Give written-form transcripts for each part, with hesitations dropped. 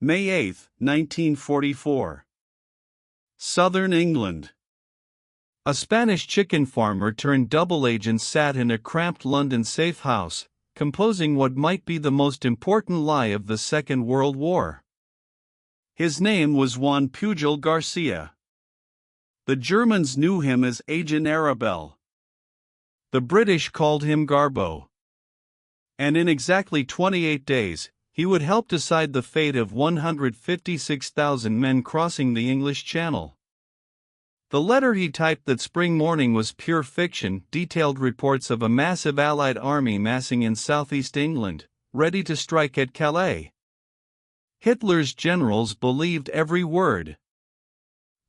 May 8, 1944. Southern England. A Spanish chicken farmer turned double agent sat in a cramped London safe house, composing what might be the most important lie of the Second World War. His name was Juan Pujol García. The Germans knew him as Agent Garbo. The British called him Garbo. And in exactly 28 days, he would help decide the fate of 156,000 men crossing the English Channel. The letter he typed that spring morning was pure fiction, detailed reports of a massive Allied army massing in southeast England, ready to strike at Calais. Hitler's generals believed every word.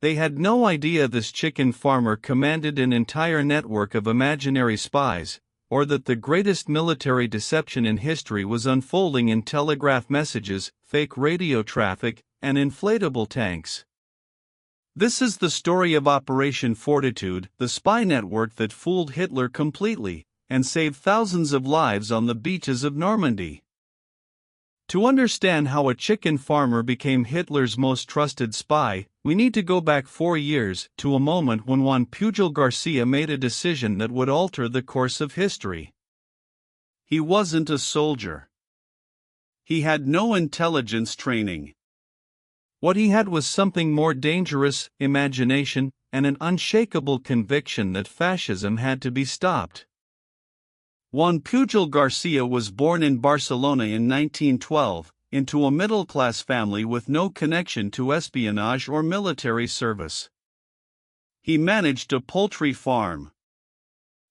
They had no idea this chicken farmer commanded an entire network of imaginary spies, or that the greatest military deception in history was unfolding in telegraph messages, fake radio traffic, and inflatable tanks. This is the story of Operation Fortitude, the spy network that fooled Hitler completely, and saved thousands of lives on the beaches of Normandy. To understand how a chicken farmer became Hitler's most trusted spy, we need to go back 4 years, to a moment when Juan Pujol García made a decision that would alter the course of history. He wasn't a soldier. He had no intelligence training. What he had was something more dangerous: imagination, and an unshakable conviction that fascism had to be stopped. Juan Pujol García was born in Barcelona in 1912, into a middle-class family with no connection to espionage or military service. He managed a poultry farm.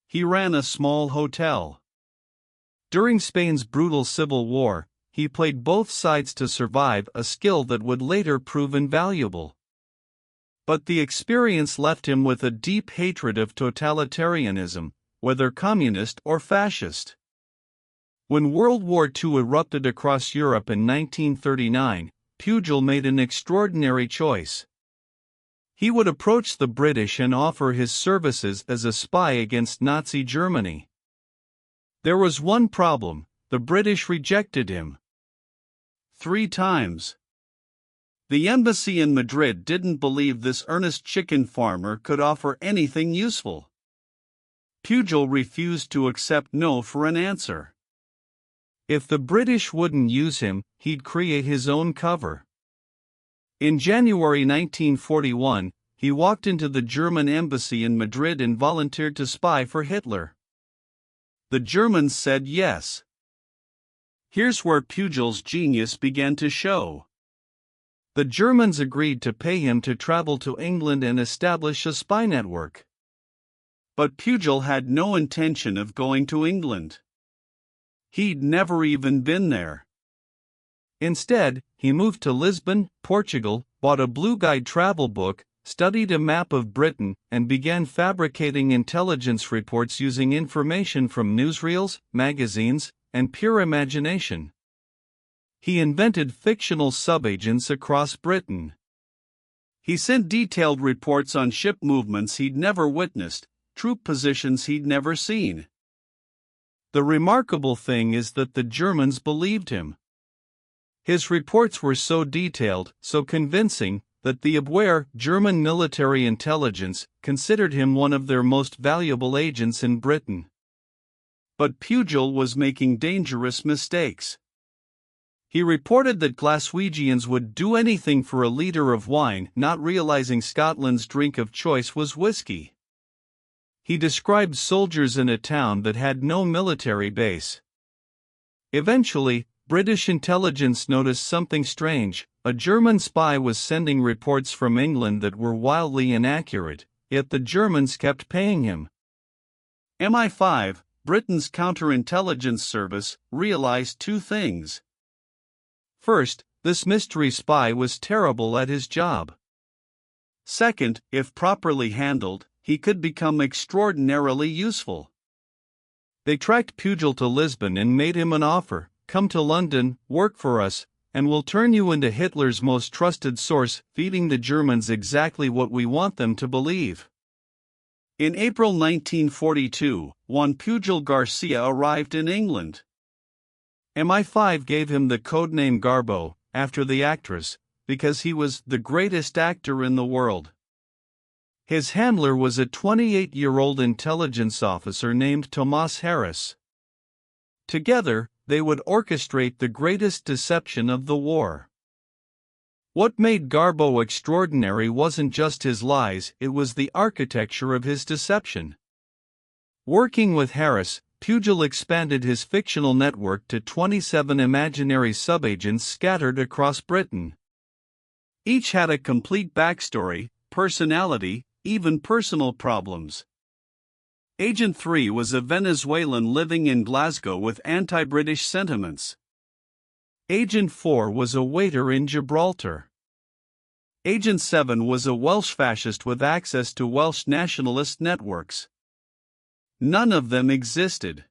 He ran a small hotel. During Spain's brutal civil war, he played both sides to survive, a skill that would later prove invaluable. But the experience left him with a deep hatred of totalitarianism, whether communist or fascist. When World War II erupted across Europe in 1939, Pujol made an extraordinary choice. He would approach the British and offer his services as a spy against Nazi Germany. There was one problem: the British rejected him. 3 times. The embassy in Madrid didn't believe this earnest chicken farmer could offer anything useful. Pujol refused to accept no for an answer. If the British wouldn't use him, he'd create his own cover. In January 1941, he walked into the German embassy in Madrid and volunteered to spy for Hitler. The Germans said yes. Here's where Pujol's genius began to show. The Germans agreed to pay him to travel to England and establish a spy network. But Pujol had no intention of going to England. He'd never even been there. Instead, he moved to Lisbon, Portugal, bought a Blue Guide travel book, studied a map of Britain, and began fabricating intelligence reports using information from newsreels, magazines, and pure imagination. He invented fictional subagents across Britain. He sent detailed reports on ship movements he'd never witnessed, troop positions he'd never seen. The remarkable thing is that the Germans believed him. His reports were so detailed, so convincing, that the aware German military intelligence considered him one of their most valuable agents in Britain. But Pujol was making dangerous mistakes. He reported that Glaswegians would do anything for a liter of wine, not realizing Scotland's drink of choice was whiskey. He described soldiers in a town that had no military base. Eventually, British intelligence noticed something strange. A German spy was sending reports from England that were wildly inaccurate, yet the Germans kept paying him. MI5, Britain's counterintelligence service, realized 2 things. First, this mystery spy was terrible at his job. Second, if properly handled, he could become extraordinarily useful. They tracked Pujol to Lisbon and made him an offer: come to London, work for us, and we'll turn you into Hitler's most trusted source, feeding the Germans exactly what we want them to believe. In April 1942, Juan Pujol García arrived in England. MI5 gave him the codename Garbo, after the actress, because he was the greatest actor in the world. His handler was a 28-year-old intelligence officer named Thomas Harris. Together, they would orchestrate the greatest deception of the war. What made Garbo extraordinary wasn't just his lies, it was the architecture of his deception. Working with Harris, Pujol expanded his fictional network to 27 imaginary subagents scattered across Britain. Each had a complete backstory, personality, even personal problems. Agent 3 was a Venezuelan living in Glasgow with anti-British sentiments. Agent 4 was a waiter in Gibraltar. Agent 7 was a Welsh fascist with access to Welsh nationalist networks. None of them existed.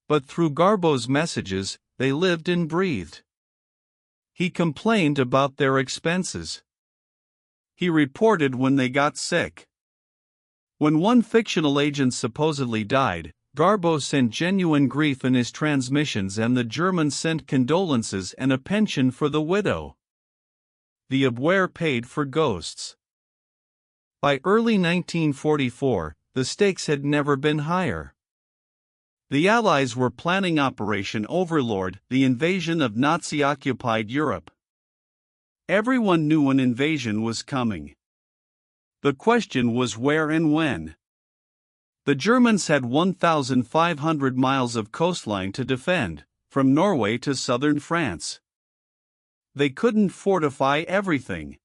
But through Garbo's messages, they lived and breathed. He complained about their expenses. He reported when they got sick. When one fictional agent supposedly died, Garbo sent genuine grief in his transmissions and the Germans sent condolences and a pension for the widow. The Abwehr paid for ghosts. By early 1944, the stakes had never been higher. The Allies were planning Operation Overlord, the invasion of Nazi-occupied Europe. Everyone knew an invasion was coming. The question was where and when. The Germans had 1,500 miles of coastline to defend, from Norway to southern France. They couldn't fortify everything.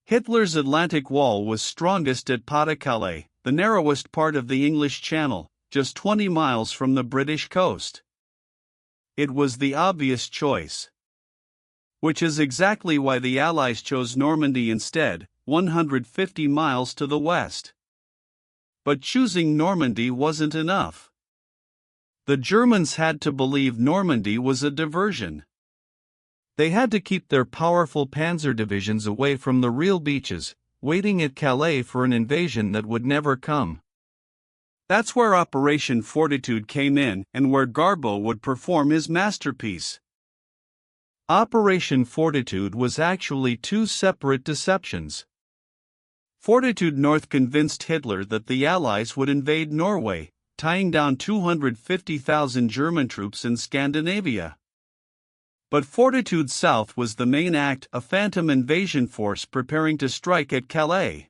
Hitler's Atlantic Wall was strongest at Pas-de-Calais, the narrowest part of the English Channel, just 20 miles from the British coast. It was the obvious choice. Which is exactly why the Allies chose Normandy instead, 150 miles to the west. But choosing Normandy wasn't enough. The Germans had to believe Normandy was a diversion. They had to keep their powerful panzer divisions away from the real beaches, waiting at Calais for an invasion that would never come. That's where Operation Fortitude came in and where Garbo would perform his masterpiece. Operation Fortitude was actually two separate deceptions. Fortitude North convinced Hitler that the Allies would invade Norway, tying down 250,000 German troops in Scandinavia. But Fortitude South was the main act, a phantom invasion force preparing to strike at Calais.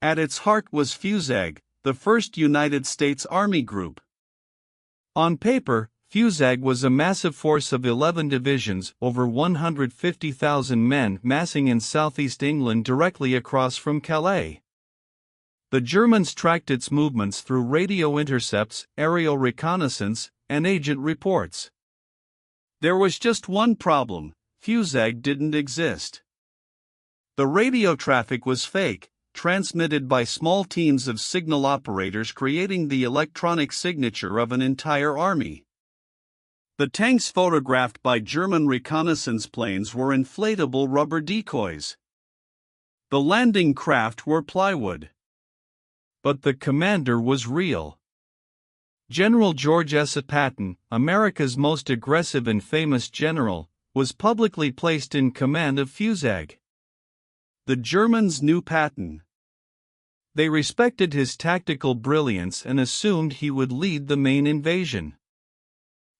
At its heart was Fusag, the first United States Army group. On paper, Fusag was a massive force of 11 divisions, over 150,000 men massing in southeast England directly across from Calais. The Germans tracked its movements through radio intercepts, aerial reconnaissance, and agent reports. There was just one problem: Fusag didn't exist. The radio traffic was fake, transmitted by small teams of signal operators creating the electronic signature of an entire army. The tanks photographed by German reconnaissance planes were inflatable rubber decoys. The landing craft were plywood. But the commander was real. General George S. Patton, America's most aggressive and famous general, was publicly placed in command of Fusag. The Germans knew Patton. They respected his tactical brilliance and assumed he would lead the main invasion.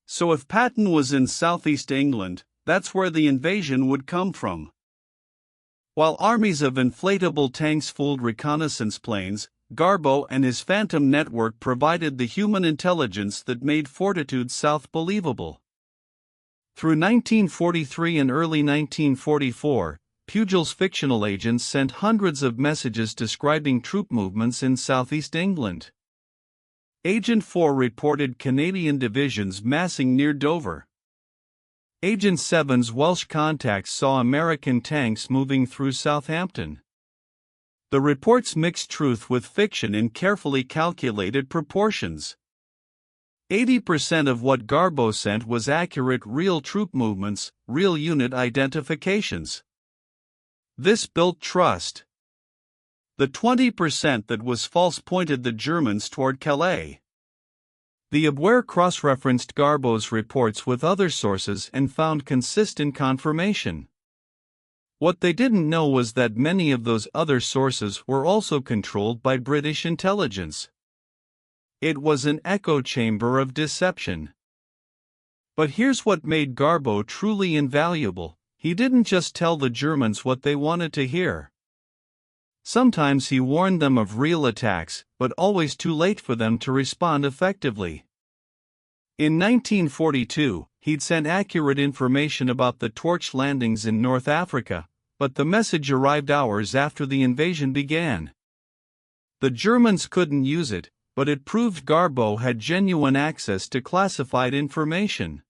So if Patton was in southeast England, that's where the invasion would come from. While armies of inflatable tanks fooled reconnaissance planes, Garbo and his Phantom network provided the human intelligence that made Fortitude South believable. Through 1943 and early 1944, Pujol's fictional agents sent hundreds of messages describing troop movements in southeast England. Agent 4 reported Canadian divisions massing near Dover. Agent 7's Welsh contacts saw American tanks moving through Southampton. The reports mixed truth with fiction in carefully calculated proportions. 80% of what Garbo sent was accurate real troop movements, real unit identifications. This built trust. The 20% that was false pointed the Germans toward Calais. The Abwehr cross-referenced Garbo's reports with other sources and found consistent confirmation. What they didn't know was that many of those other sources were also controlled by British intelligence. It was an echo chamber of deception. But here's what made Garbo truly invaluable: he didn't just tell the Germans what they wanted to hear. Sometimes he warned them of real attacks, but always too late for them to respond effectively. In 1942, he'd sent accurate information about the torch landings in North Africa, but the message arrived hours after the invasion began. The Germans couldn't use it, but it proved Garbo had genuine access to classified information.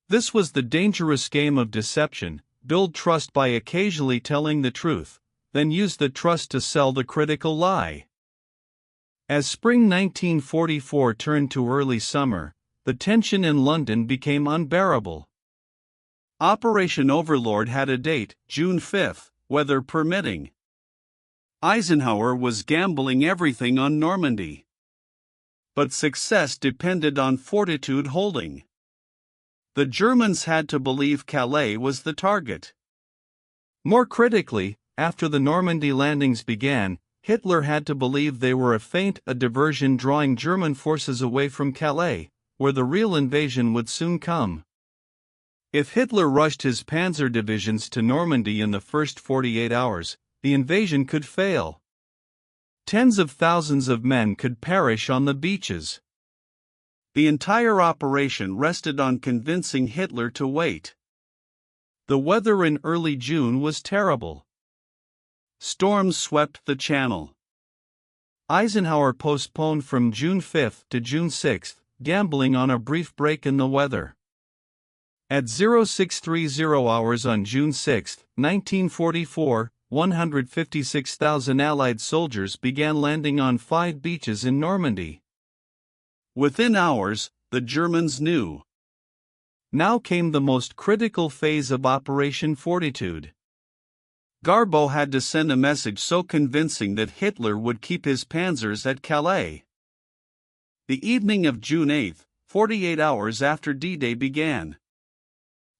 This was the dangerous game of deception: build trust by occasionally telling the truth, then use the trust to sell the critical lie. As spring 1944 turned to early summer, the tension in London became unbearable. Operation Overlord had a date, June 5, weather permitting. Eisenhower was gambling everything on Normandy. But success depended on Fortitude holding. The Germans had to believe Calais was the target. More critically, after the Normandy landings began, Hitler had to believe they were a feint, a diversion drawing German forces away from Calais, where the real invasion would soon come. If Hitler rushed his Panzer divisions to Normandy in the first 48 hours, the invasion could fail. Tens of thousands of men could perish on the beaches. The entire operation rested on convincing Hitler to wait. The weather in early June was terrible. Storms swept the Channel. Eisenhower postponed from June 5 to June 6, gambling on a brief break in the weather. At 0630 hours on June 6, 1944, 156,000 Allied soldiers began landing on 5 beaches in Normandy. Within hours, the Germans knew. Now came the most critical phase of Operation Fortitude. Garbo had to send a message so convincing that Hitler would keep his panzers at Calais. The evening of June 8, 48 hours after D-Day began.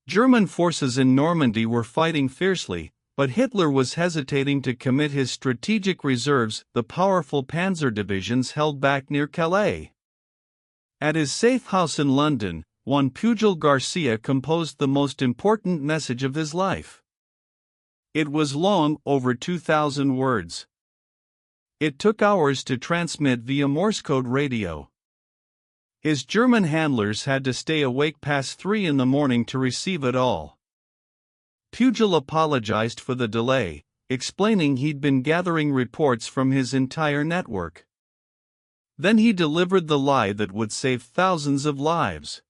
German forces in Normandy were fighting fiercely, but Hitler was hesitating to commit his strategic reserves, the powerful panzer divisions held back near Calais. At his safe house in London, Juan Pujol García composed the most important message of his life. It was long, over 2,000 words. It took hours to transmit via Morse code radio. His German handlers had to stay awake past 3 in the morning to receive it all. Pujol apologized for the delay, explaining he'd been gathering reports from his entire network. Then he delivered the lie that would save thousands of lives.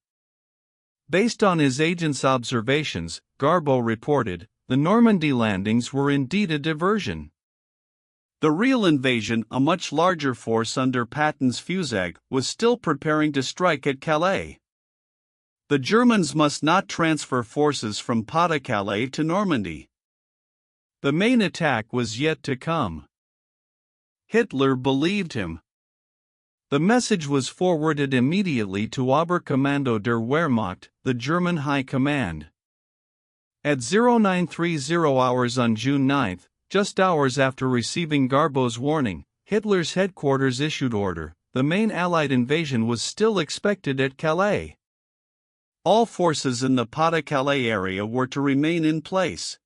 Based on his agent's observations, Garbo reported, the Normandy landings were indeed a diversion. The real invasion, a much larger force under Patton's Fusag, was still preparing to strike at Calais. The Germans must not transfer forces from Pas-de-Calais to Normandy. The main attack was yet to come. Hitler believed him. The message was forwarded immediately to Oberkommando der Wehrmacht, the German High Command. At 0930 hours on June 9, just hours after receiving Garbo's warning, Hitler's headquarters issued order: the main Allied invasion was still expected at Calais. All forces in the Pas-de-Calais area were to remain in place.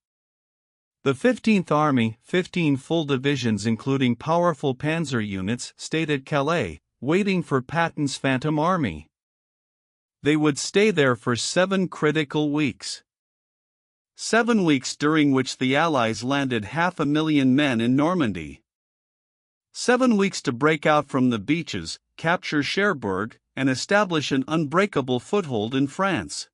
The 15th Army, 15 full divisions including powerful panzer units, stayed at Calais, waiting for Patton's Phantom Army. They would stay there for 7 critical weeks. 7 weeks during which the Allies landed 500,000 men in Normandy. 7 weeks to break out from the beaches, capture Cherbourg, and establish an unbreakable foothold in France.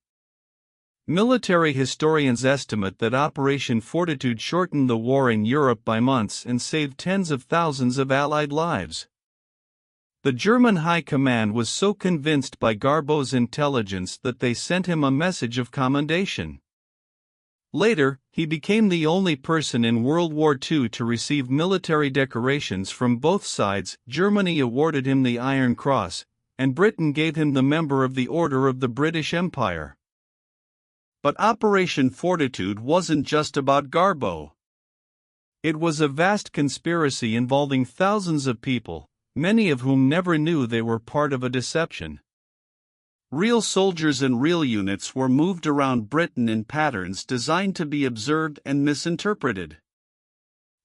Military historians estimate that Operation Fortitude shortened the war in Europe by months and saved tens of thousands of Allied lives. The German High Command was so convinced by Garbo's intelligence that they sent him a message of commendation. Later, he became the only person in World War II to receive military decorations from both sides. Germany awarded him the Iron Cross, and Britain gave him the Member of the Order of the British Empire. But Operation Fortitude wasn't just about Garbo. It was a vast conspiracy involving thousands of people, many of whom never knew they were part of a deception. Real soldiers and real units were moved around Britain in patterns designed to be observed and misinterpreted.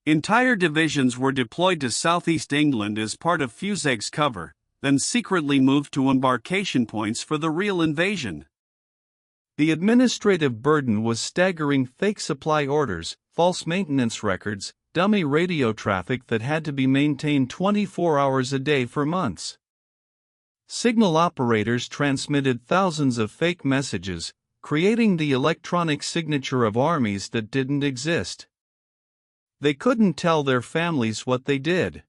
Entire divisions were deployed to southeast England as part of Fuseg's cover, then secretly moved to embarkation points for the real invasion. The administrative burden was staggering: fake supply orders, false maintenance records, dummy radio traffic that had to be maintained 24 hours a day for months. Signal operators transmitted thousands of fake messages, creating the electronic signature of armies that didn't exist. They couldn't tell their families what they did.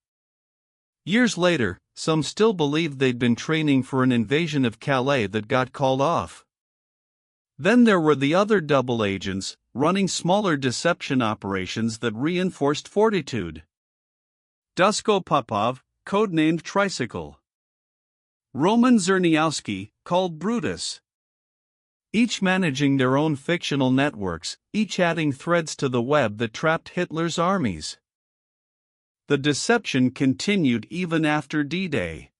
Years later, some still believed they'd been training for an invasion of Calais that got called off. Then there were the other double agents, running smaller deception operations that reinforced Fortitude. Dusko Popov, codenamed Tricycle. Roman Czerniawski, called Brutus. Each managing their own fictional networks, each adding threads to the web that trapped Hitler's armies. The deception continued even after D-Day.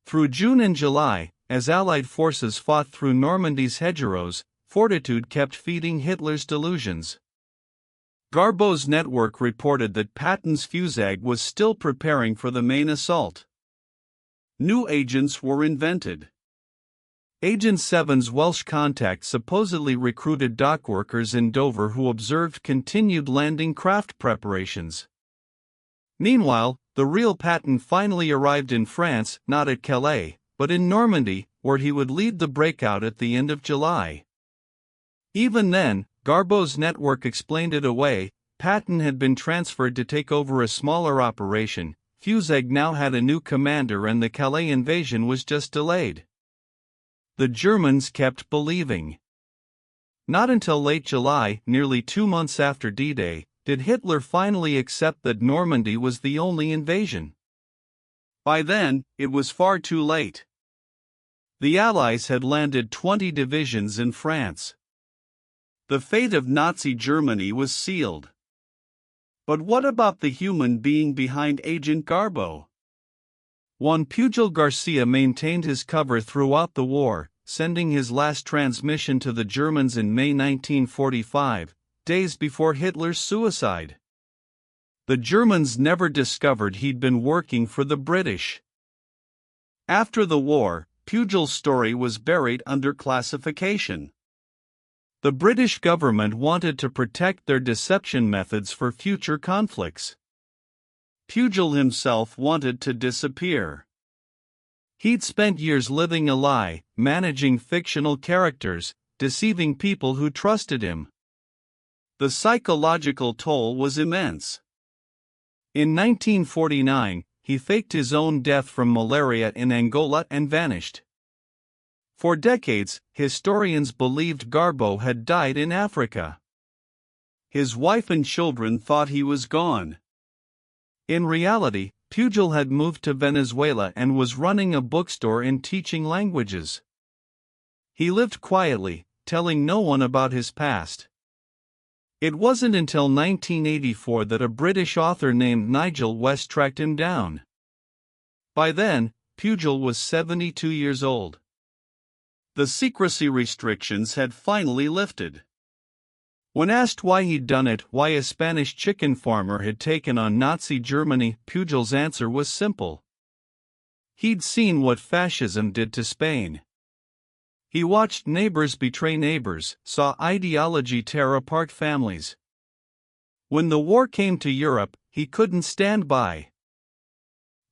Through June and July, as Allied forces fought through Normandy's hedgerows, Fortitude kept feeding Hitler's delusions. Garbo's network reported that Patton's Fuseg was still preparing for the main assault. New agents were invented. Agent 7's Welsh contact supposedly recruited dockworkers in Dover who observed continued landing craft preparations. Meanwhile, the real Patton finally arrived in France, not at Calais, but in Normandy, where he would lead the breakout at the end of July. Even then, Garbo's network explained it away. Patton had been transferred to take over a smaller operation. Fuseg now had a new commander and the Calais invasion was just delayed. The Germans kept believing. Not until late July, nearly 2 months after D-Day, did Hitler finally accept that Normandy was the only invasion. By then, it was far too late. The Allies had landed 20 divisions in France. The fate of Nazi Germany was sealed. But what about the human being behind Agent Garbo? Juan Pujol García maintained his cover throughout the war, sending his last transmission to the Germans in May 1945, days before Hitler's suicide. The Germans never discovered he'd been working for the British. After the war, Pujol's story was buried under classification. The British government wanted to protect their deception methods for future conflicts. Pujol himself wanted to disappear. He'd spent years living a lie, managing fictional characters, deceiving people who trusted him. The psychological toll was immense. In 1949, he faked his own death from malaria in Angola and vanished. For decades, historians believed Garbo had died in Africa. His wife and children thought he was gone. In reality, Pujol had moved to Venezuela and was running a bookstore and teaching languages. He lived quietly, telling no one about his past. It wasn't until 1984 that a British author named Nigel West tracked him down. By then, Pujol was 72 years old. The secrecy restrictions had finally lifted. When asked why he'd done it, why a Spanish chicken farmer had taken on Nazi Germany, Pujol's answer was simple. He'd seen what fascism did to Spain. He watched neighbors betray neighbors, saw ideology tear apart families. When the war came to Europe, he couldn't stand by.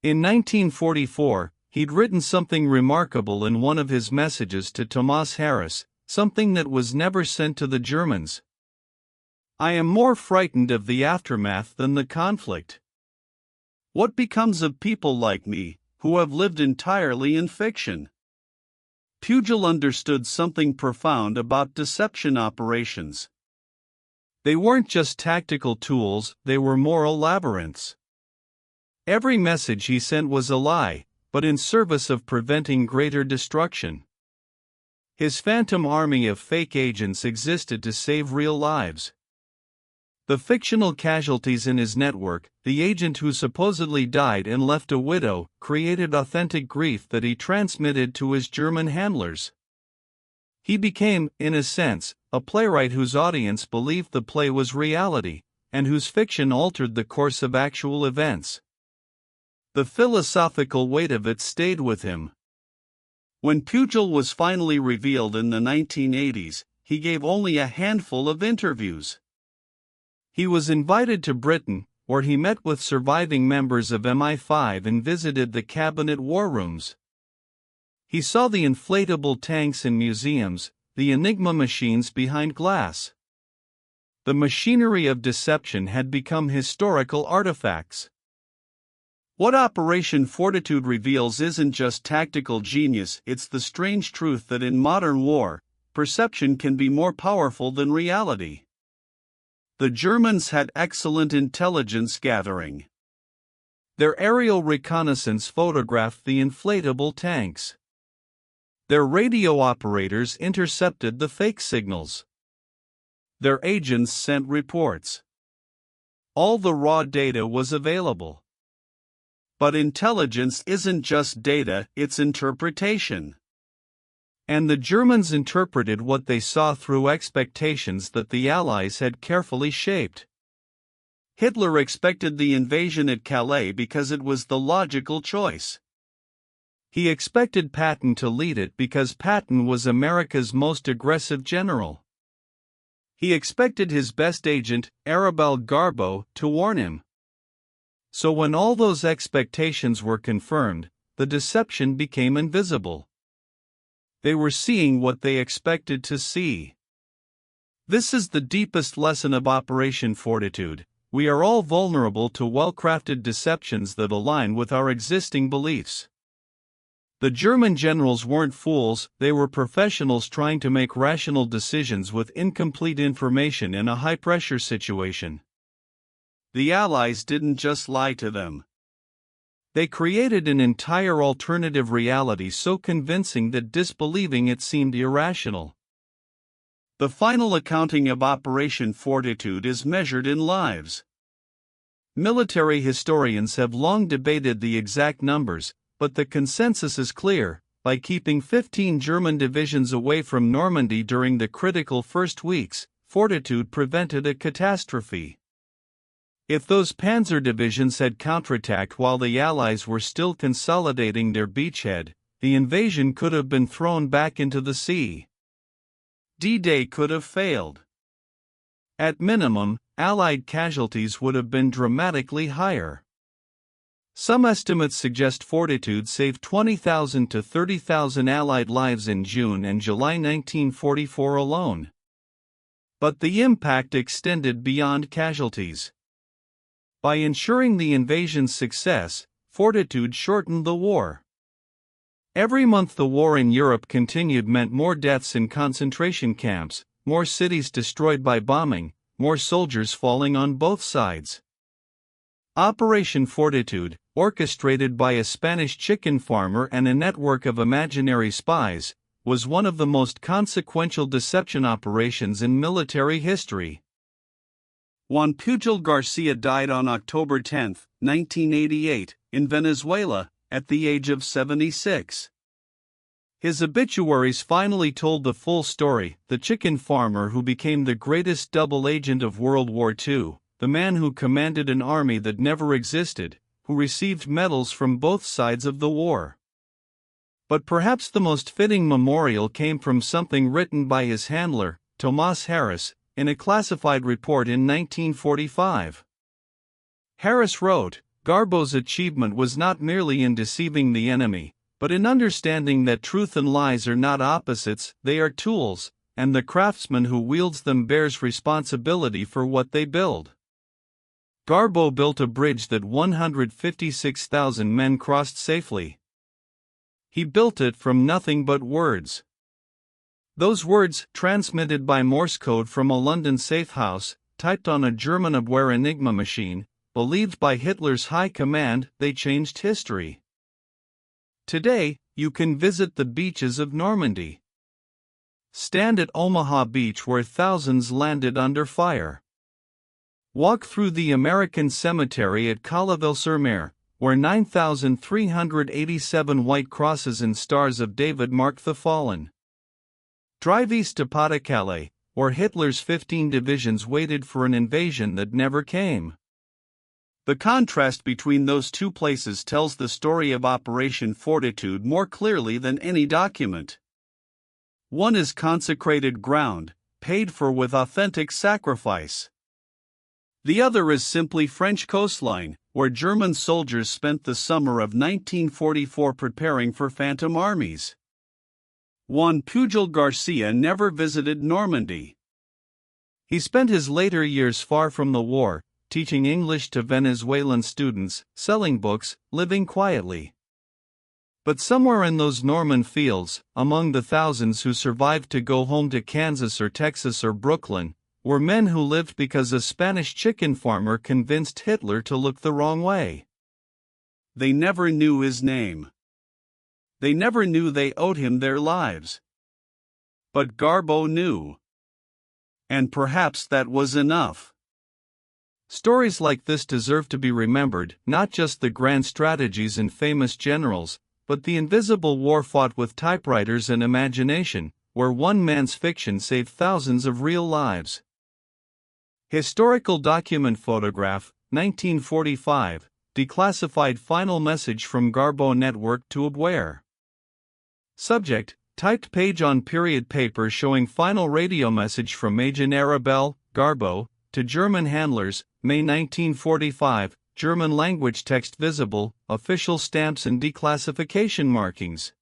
In 1944, he'd written something remarkable in one of his messages to Thomas Harris, something that was never sent to the Germans. "I am more frightened of the aftermath than the conflict. What becomes of people like me, who have lived entirely in fiction?" Pujol understood something profound about deception operations. They weren't just tactical tools, they were moral labyrinths. Every message he sent was a lie, but in service of preventing greater destruction. His phantom army of fake agents existed to save real lives. The fictional casualties in his network, the agent who supposedly died and left a widow, created authentic grief that he transmitted to his German handlers. He became, in a sense, a playwright whose audience believed the play was reality, and whose fiction altered the course of actual events. The philosophical weight of it stayed with him. When Pujol was finally revealed in the 1980s, he gave only a handful of interviews. He was invited to Britain, where he met with surviving members of MI5 and visited the cabinet war rooms. He saw the inflatable tanks in museums, the Enigma machines behind glass. The machinery of deception had become historical artifacts. What Operation Fortitude reveals isn't just tactical genius, it's the strange truth that in modern war, perception can be more powerful than reality. The Germans had excellent intelligence gathering. Their aerial reconnaissance photographed the inflatable tanks. Their radio operators intercepted the fake signals. Their agents sent reports. All the raw data was available. But intelligence isn't just data, it's interpretation. And the Germans interpreted what they saw through expectations that the Allies had carefully shaped. Hitler expected the invasion at Calais because it was the logical choice. He expected Patton to lead it because Patton was America's most aggressive general. He expected his best agent, Agent Garbo, to warn him. So when all those expectations were confirmed, the deception became invisible. They were seeing what they expected to see. This is the deepest lesson of Operation Fortitude. We are all vulnerable to well-crafted deceptions that align with our existing beliefs. The German generals weren't fools, they were professionals trying to make rational decisions with incomplete information in a high-pressure situation. The Allies didn't just lie to them. They created an entire alternative reality so convincing that disbelieving it seemed irrational. The final accounting of Operation Fortitude is measured in lives. Military historians have long debated the exact numbers, but the consensus is clear: by keeping 15 German divisions away from Normandy during the critical first weeks, Fortitude prevented a catastrophe. If those Panzer divisions had counterattacked while the Allies were still consolidating their beachhead, the invasion could have been thrown back into the sea. D-Day could have failed. At minimum, Allied casualties would have been dramatically higher. Some estimates suggest Fortitude saved 20,000 to 30,000 Allied lives in June and July 1944 alone. But the impact extended beyond casualties. By ensuring the invasion's success, Fortitude shortened the war. Every month the war in Europe continued meant more deaths in concentration camps, more cities destroyed by bombing, more soldiers falling on both sides. Operation Fortitude, orchestrated by a Spanish chicken farmer and a network of imaginary spies, was one of the most consequential deception operations in military history. Juan Pujol García died on October 10, 1988, in Venezuela, at the age of 76. His obituaries finally told the full story: the chicken farmer who became the greatest double agent of World War II, the man who commanded an army that never existed, who received medals from both sides of the war. But perhaps the most fitting memorial came from something written by his handler, Tomás Harris, in a classified report in 1945. Harris wrote, "Garbo's achievement was not merely in deceiving the enemy, but in understanding that truth and lies are not opposites, they are tools, and the craftsman who wields them bears responsibility for what they build." Garbo built a bridge that 156,000 men crossed safely. He built it from nothing but words. Those words, transmitted by Morse code from a London safe house, typed on a German-aware Enigma machine, believed by Hitler's high command, they changed history. Today, you can visit the beaches of Normandy. Stand at Omaha Beach where thousands landed under fire. Walk through the American Cemetery at Calais-sur-Mer, where 9,387 white crosses and stars of David mark the fallen. Drive east to Pas-de-Calais, where Hitler's 15 divisions waited for an invasion that never came. The contrast between those two places tells the story of Operation Fortitude more clearly than any document. One is consecrated ground, paid for with authentic sacrifice. The other is simply French coastline, where German soldiers spent the summer of 1944 preparing for phantom armies. Juan Pujol García never visited Normandy. He spent his later years far from the war, teaching English to Venezuelan students, selling books, living quietly. But somewhere in those Norman fields, among the thousands who survived to go home to Kansas or Texas or Brooklyn, were men who lived because a Spanish chicken farmer convinced Hitler to look the wrong way. They never knew his name. They never knew they owed him their lives. But Garbo knew. And perhaps that was enough. Stories like this deserve to be remembered, not just the grand strategies and famous generals, but the invisible war fought with typewriters and imagination, where one man's fiction saved thousands of real lives. Historical document photograph, 1945, declassified final message from Garbo network to Abwehr. Subject, typed page on period paper showing final radio message from Agent Garbo, to German handlers, May 1945, German language text visible, official stamps and declassification markings.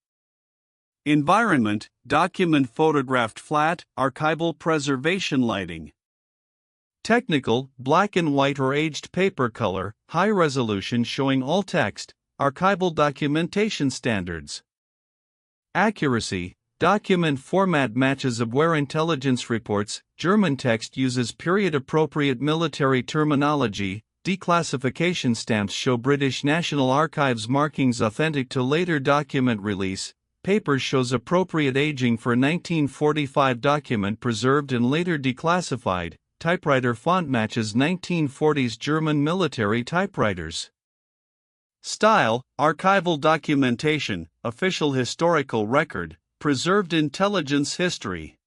Environment, document photographed flat, archival preservation lighting. Technical, black and white or aged paper color, high resolution showing all text, archival documentation standards. Accuracy, document format matches Abwehr intelligence reports, German text uses period-appropriate military terminology, declassification stamps show British National Archives markings authentic to later document release, paper shows appropriate aging for 1945 document preserved and later declassified, typewriter font matches 1940s German military typewriters. Style, archival documentation, official historical record, preserved intelligence history.